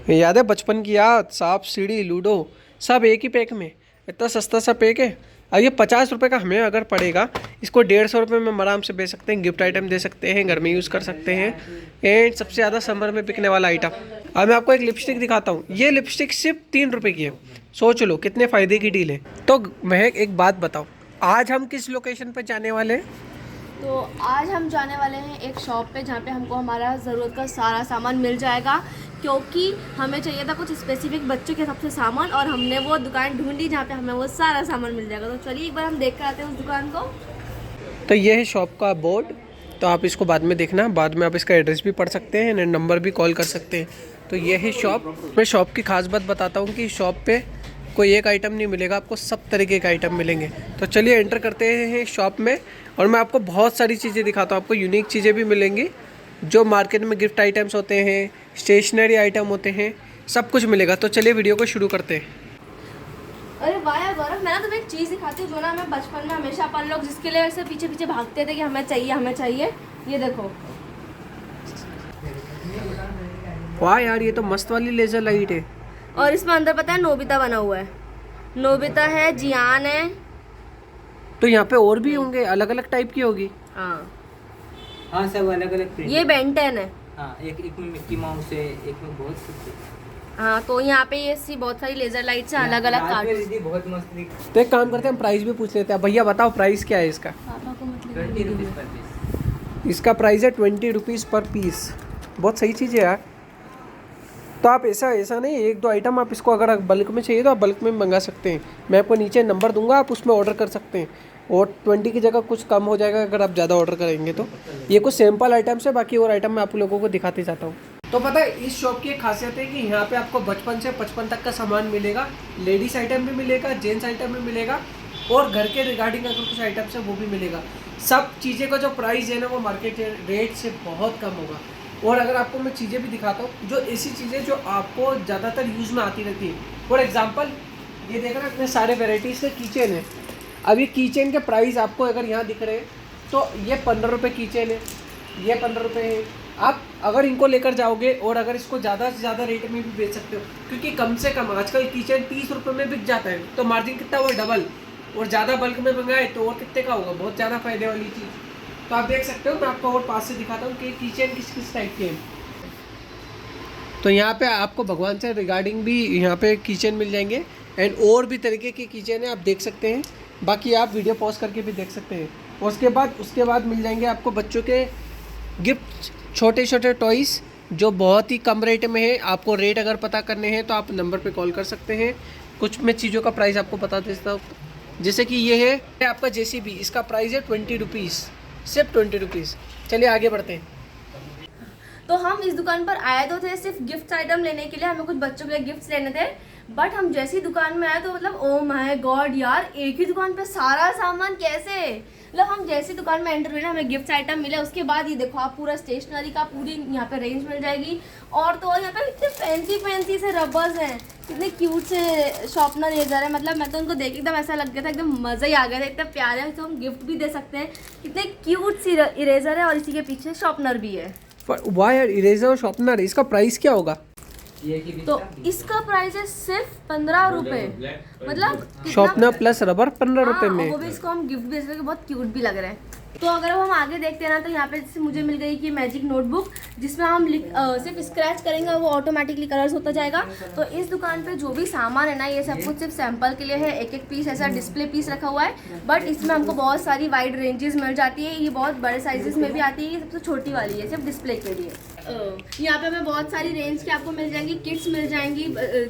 याद है बचपन की याद, सांप सीढ़ी लूडो सब एक ही पैक में। इतना सस्ता सा पैक है। अब ये 50 रुपये का हमें अगर पड़ेगा, इसको 150 रुपये में हम आराम से बेच सकते हैं, गिफ्ट आइटम दे सकते हैं, घर में यूज़ कर सकते हैं। एंड सबसे ज़्यादा समर में बिकने वाला आइटम। अब मैं आपको एक लिपस्टिक दिखाता हूँ। ये लिपस्टिक सिर्फ 3 रुपये की है। सोच लो कितने फ़ायदे की डील है। तो महक एक बात बताओ, आज हम किस लोकेशन पर जाने वाले हैं? तो आज हम जाने वाले हैं एक शॉप पे जहाँ पे हमको हमारा ज़रूरत का सारा सामान मिल जाएगा, क्योंकि हमें चाहिए था कुछ स्पेसिफिक बच्चों के हिसाब से सामान, और हमने वो दुकान ढूंढी जहाँ पे हमें वो सारा सामान मिल जाएगा। तो चलिए एक बार हम देख कर आते हैं उस दुकान को। तो ये है शॉप का बोर्ड। तो आप इसको बाद में देखना, बाद में आप इसका एड्रेस भी पढ़ सकते हैं, नंबर भी कॉल कर सकते हैं। तो ये है शॉप। मैं शॉप की खास बात बताता हूँ कि शॉप पे कोई एक आइटम नहीं मिलेगा, आपको सब तरीके के आइटम मिलेंगे। तो चलिए एंटर करते हैं शॉप में, और मैं आपको बहुत सारी चीज़ें दिखाता हूँ। आपको यूनिक चीज़ें भी मिलेंगी, जो मार्केट में गिफ्ट आइटम्स होते हैं, स्टेशनरी आइटम होते हैं, सब कुछ मिलेगा। तो चलिए वीडियो को शुरू करते हैं। अरे वाह यार गौरव, मैं ना तुम्हें एक चीज़ दिखाती हूँ जो ना हमें बचपन में हमेशा अपन लोग जिसके लिए ऐसे पीछे पीछे भागते थे कि हमें चाहिए हमें चाहिए। ये देखो। वाह यार, ये तो मस्त वाली लेज़र लाइट है। और इसमें अंदर पता है नोबिता बना हुआ है। नोबिता है, जियान है। तो यहाँ पे और भी होंगे, अलग अलग टाइप की होगी। हाँ हाँ, सब अलग अलग प्रिंट। ये बेंटेन है। हाँ, एक में मिक्की माउस है, एक में बहुत कुछ है। हाँ, तो यहाँ पे ये सी बहुत सारी लेजर लाइट्स हैं, अलग अलग यहाँ पे कार्ड। दीदी बहुत मस्त दिख। तो एक काम करते हैं, हम प्राइस भी पूछ लेते हैं। भैया बताओ प्राइस क्या है इसका? पापा को मतलब 20 रुपीज़ पर पीस। इसका प्राइस है 20 रुपीज़ पर पीस। बहुत सही चीज़ है यार। तो आप ऐसा नहीं, एक दो आइटम आप इसको अगर बल्क में चाहिए तो आप बल्क में मंगा सकते हैं। मैं आपको नीचे नंबर दूंगा, आप उसमें ऑर्डर कर सकते हैं। और 20 की जगह कुछ कम हो जाएगा अगर आप ज़्यादा ऑर्डर करेंगे तो। ये कुछ सैम्पल आइटम्स है, बाकी और आइटम मैं आप लोगों को दिखाते जाता हूँ। तो पता है इस शॉप की एक खासियत है कि यहाँ पे आपको बचपन से 55 तक का सामान मिलेगा। लेडीज़ आइटम भी मिलेगा, जेंट्स आइटम भी मिलेगा, और घर के रिगार्डिंग अगर कुछ आइटम्स है वो भी मिलेगा। सब चीज़ें का जो प्राइस है ना वो मार्केट रेट से बहुत कम होगा। और अगर आपको मैं चीज़ें भी दिखाता हूँ, जो ऐसी चीज़ें जो आपको ज़्यादातर यूज़ में आती रहती है। फॉर एग्जांपल ये देख रहे हैं, इतने सारे वेराइटीज़ के कीचेन है। अब ये कीचेन के प्राइस आपको अगर यहाँ दिख रहे हैं, तो ये 15 रुपये कीचेन है, ये 15 रुपये है। आप अगर इनको लेकर जाओगे और अगर इसको ज़्यादा से ज़्यादा रेट में भी बेच सकते हो, क्योंकि कम से कम आजकल कीचेन 30 रुपये में बिक जाता है। तो मार्जिन कितना हुआ, डबल। और ज़्यादा बल्क में मंगाए तो और कितने का होगा, बहुत ज़्यादा फायदे वाली चीज़। तो आप देख सकते हो, मैं आपको और पास से दिखाता हूँ कि किचन किस किस टाइप के हैं। तो यहाँ पे आपको भगवान से रिगार्डिंग भी यहाँ पे किचन मिल जाएंगे, एंड और भी तरीके की किचन है, आप देख सकते हैं। बाकी आप वीडियो पॉज करके भी देख सकते हैं। और उसके बाद मिल जाएंगे आपको बच्चों के गिफ्ट, छोटे छोटे टॉयज़, जो बहुत ही कम रेट में है। आपको रेट अगर पता करने हैं तो आप नंबर पे कॉल कर सकते हैं। कुछ मैं चीज़ों का प्राइस आपको बता देता हूँ। जैसे कि ये है आपका JCB, इसका प्राइस है 20 रुपीज़, सिर्फ 20 रुपीज़। चलिए आगे बढ़ते हैं। तो हम इस दुकान पर आए तो थे सिर्फ गिफ्ट आइटम लेने के लिए, हमें कुछ बच्चों के लिए गिफ्ट्स लेने थे। बट हम जैसी दुकान में आए तो मतलब ओ माय गॉड यार, एक ही दुकान पे सारा सामान कैसे। मतलब हम जैसी दुकान में एंटर हुए ना, हमें गिफ्ट आइटम मिले। उसके बाद ये देखो, आप पूरा स्टेशनरी का पूरी यहाँ पे रेंज मिल जाएगी। और तो और यहाँ पे इतने फैंसी से रबर्स हैं, कितने क्यूट से शॉर्पनर इरेजर है। मतलब मैं तो उनको देख एकदम ऐसा लग गया था, एकदम मज़ा ही आ गया था। इतने प्यारे हैं, तो हम गिफ्ट भी दे सकते हैं। कितने क्यूट सी इरेजर है, और इसी के पीछे शॉर्पनर भी है। वाह यार, इरेजर और शॉर्पनर, इसका प्राइस क्या होगा? तो इसका प्राइस है सिर्फ 15 रुपए। मतलब शॉर्पनर प्लस रबर 15 रुपये में। वो भी इसको हम गिफ्ट दे सकते हैं, बहुत क्यूट भी लग रहे हैं। तो अगर हम आगे देखते हैं ना, तो यहाँ पे जैसे मुझे मिल गई कि मैजिक नोटबुक, जिसमें हम सिर्फ स्क्रैच करेंगे और वो ऑटोमेटिकली कलर्स होता जाएगा। तो इस दुकान पे जो भी सामान है ना, ये सब कुछ सिर्फ सैंपल के लिए है। एक एक पीस ऐसा डिस्प्ले पीस रखा हुआ है। बट इसमें हमको बहुत सारी वाइड रेंजेस मिल जाती है। ये बहुत बड़े साइजेस में भी आती है, ये सबसे छोटी वाली है सिर्फ डिस्प्ले के लिए। यहाँ पे हमें बहुत सारी रेंज की आपको मिल जाएंगी, किट्स मिल जाएंगी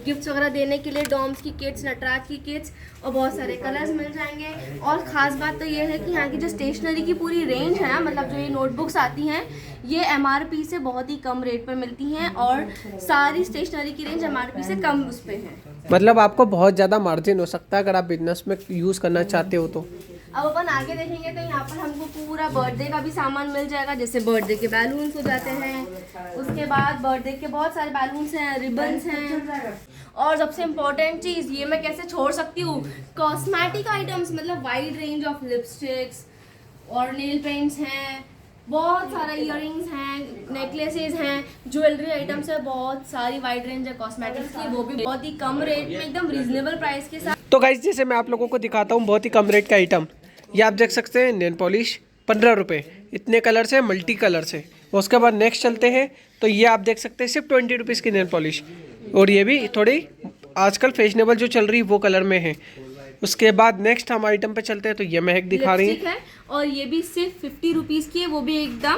गिफ्ट्स वगैरह देने के लिए, डॉम्स की किट्स, नटराज की किट्स, और बहुत सारे कलर्स मिल जाएंगे। और ख़ास बात तो ये है कि यहाँ की जो स्टेशनरी की पूरी रेंज है, मतलब जो ये नोटबुक्स आती हैं, ये MRP से बहुत ही कम रेट पर मिलती हैं। और सारी स्टेशनरी की रेंज MRP से कम उस पर है। मतलब आपको बहुत ज़्यादा मार्जिन हो सकता है अगर आप बिजनेस में यूज़ करना चाहते हो तो। अब अपन आगे देखेंगे तो यहाँ पर हमको पूरा बर्थडे का भी सामान मिल जाएगा। जैसे बर्थडे के बैलून्स हो जाते हैं, उसके बाद बर्थडे के बहुत सारे बैलून्स हैं, रिबन्स हैं, और सबसे इम्पोर्टेंट चीज़ ये मैं कैसे छोड़ सकती हूँ, कॉस्मेटिक आइटम्स। मतलब वाइड रेंज ऑफ लिपस्टिक्स और नेल पेंट्स हैं, बहुत सारा इयररिंग्स हैं, नेकलेसेस हैं, ज्वेलरी आइटम्स है, बहुत सारी वाइड रेंज है कॉस्मेटिक्स की, वो भी बहुत ही कम रेट में एकदम रीजनेबल प्राइस के साथ। तो गाइस जैसे मैं आप लोगों को दिखाता हूँ बहुत ही कम रेट का आइटम, ये आप देख सकते हैं नेल पॉलिश 15 रुपये, इतने कलर्स हैं, मल्टी कलर्स है। उसके बाद नेक्स्ट चलते हैं तो ये आप देख सकते हैं सिर्फ 20 रुपीज़ की नेल पॉलिश, और ये भी थोड़ी आजकल फैशनेबल जो चल रही है वो कलर में है। उसके बाद नेक्स्ट हम आइटम पे चलते हैं तो ये महक दिखा रही लिपस्टिक है और ये भी सिर्फ 50 रुपीज़ की है, वो भी एकदम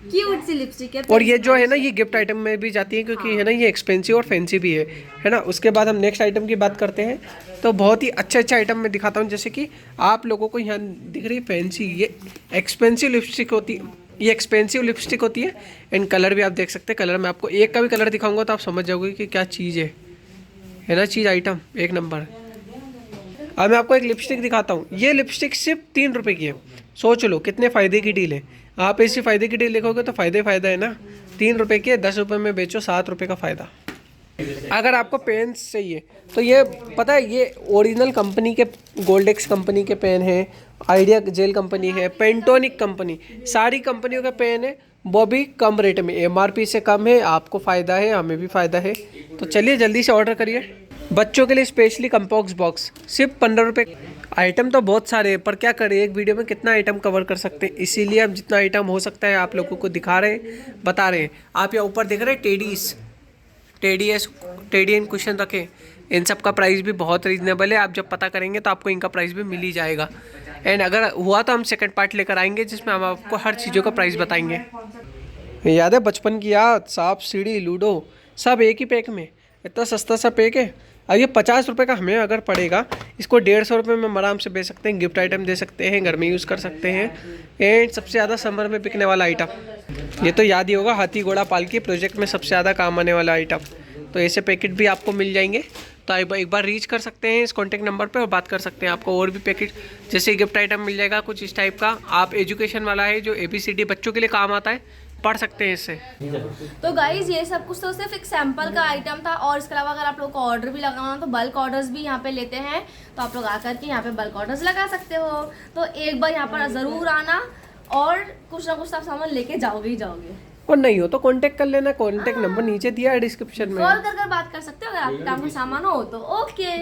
क्यूट सी लिपस्टिक है। और ये जो है ना ये गिफ्ट आइटम में भी जाती है क्योंकि है ना ये एक्सपेंसिव और फैंसी भी है ना। उसके बाद हम नेक्स्ट आइटम की बात करते हैं तो बहुत ही अच्छे आइटम मैं दिखाता हूँ, जैसे कि आप लोगों को यहाँ दिख रही है फैंसी, ये एक्सपेंसिव लिपस्टिक होती है, ये एक्सपेंसिव लिपस्टिक होती है। एंड कलर भी आप देख सकते हैं, कलर मैं आपको एक का भी कलर दिखाऊंगा तो आप समझ जाओगे कि क्या चीज़ है ना, चीज़ आइटम एक नंबर। अब मैं आपको एक लिपस्टिक दिखाता हूँ, ये लिपस्टिक सिर्फ 3 रुपये की है। सोच लो कितने फ़ायदे की डील है, आप ऐसी फ़ायदे की डील देखोगे तो फ़ायदा है ना। 3 रुपये की है, 10 रुपये में बेचो, 7 रुपये का फ़ायदा। अगर आपको पेन्स चाहिए तो ये पता है ये ओरिजिनल कंपनी के, गोल्डेक्स कंपनी के पेन है, आइडिया जेल कंपनी है, पेंटोनिक कंपनी, सारी कंपनियों का पेन है, वो भी कम रेट में, MRP से कम है। आपको फ़ायदा है, हमें भी फ़ायदा है। तो चलिए जल्दी से ऑर्डर करिए। बच्चों के लिए स्पेशली कंपॉक्स बॉक्स सिर्फ 15 रुपये। आइटम तो बहुत सारे हैं पर क्या करें, एक वीडियो में कितना आइटम कवर कर सकते हैं, इसीलिए हम जितना आइटम हो सकता है आप लोगों को दिखा रहे हैं, बता रहे हैं। आप यहाँ ऊपर देख रहे हैं टेडी एंड कुशन रखे, इन सब का प्राइस भी बहुत रीजनेबल है। आप जब पता करेंगे तो आपको इनका प्राइस भी मिल ही जाएगा। एंड अगर हुआ तो हम सेकंड पार्ट लेकर आएंगे जिसमें हम आपको हर चीज़ों का प्राइस बताएंगे। याद है बचपन की याद, सांप सीढ़ी लूडो सब एक ही पैक में, इतना सस्ता सा पैक है। अब ये 50 रुपये का हमें अगर पड़ेगा, इसको 150 रुपये में हम आराम से बेच सकते हैं, गिफ्ट आइटम दे सकते हैं, घर में यूज़ कर सकते हैं। एंड सबसे ज़्यादा समर में बिकने वाला आइटम ये तो याद ही होगा, हाथी घोड़ा पालकी प्रोजेक्ट में सबसे ज़्यादा काम आने वाला आइटम। तो ऐसे पैकेट भी आपको मिल जाएंगे, तो आप एक बार रीच कर सकते हैं इस कॉन्टैक्ट नंबर पे और बात कर सकते हैं। आपको और भी पैकेट जैसे गिफ्ट आइटम मिल जाएगा कुछ इस टाइप का। आप एजुकेशन वाला है जो ABCD बच्चों के लिए काम आता है, पढ़ सकते हैं इससे। तो गाइज ये सब कुछ तो सिर्फ एक सैंपल का आइटम था, और इसके अलावा अगर आप लोग को ऑर्डर भी लगाना तो बल्क ऑर्डर्स भी यहाँ पे लेते हैं, तो आप लोग आकर के यहाँ पे बल्क ऑर्डर्स लगा सकते हो। तो एक बार यहाँ पर ज़रूर आना और कुछ ना कुछ आप सामान लेके जाओगे ही जाओगे। और नहीं हो तो कांटेक्ट कर लेना, कांटेक्ट नंबर नीचे दिया है डिस्क्रिप्शन में, कॉल कर बात कर सकते हो अगर आपके काम में सामान हो तो। ओके।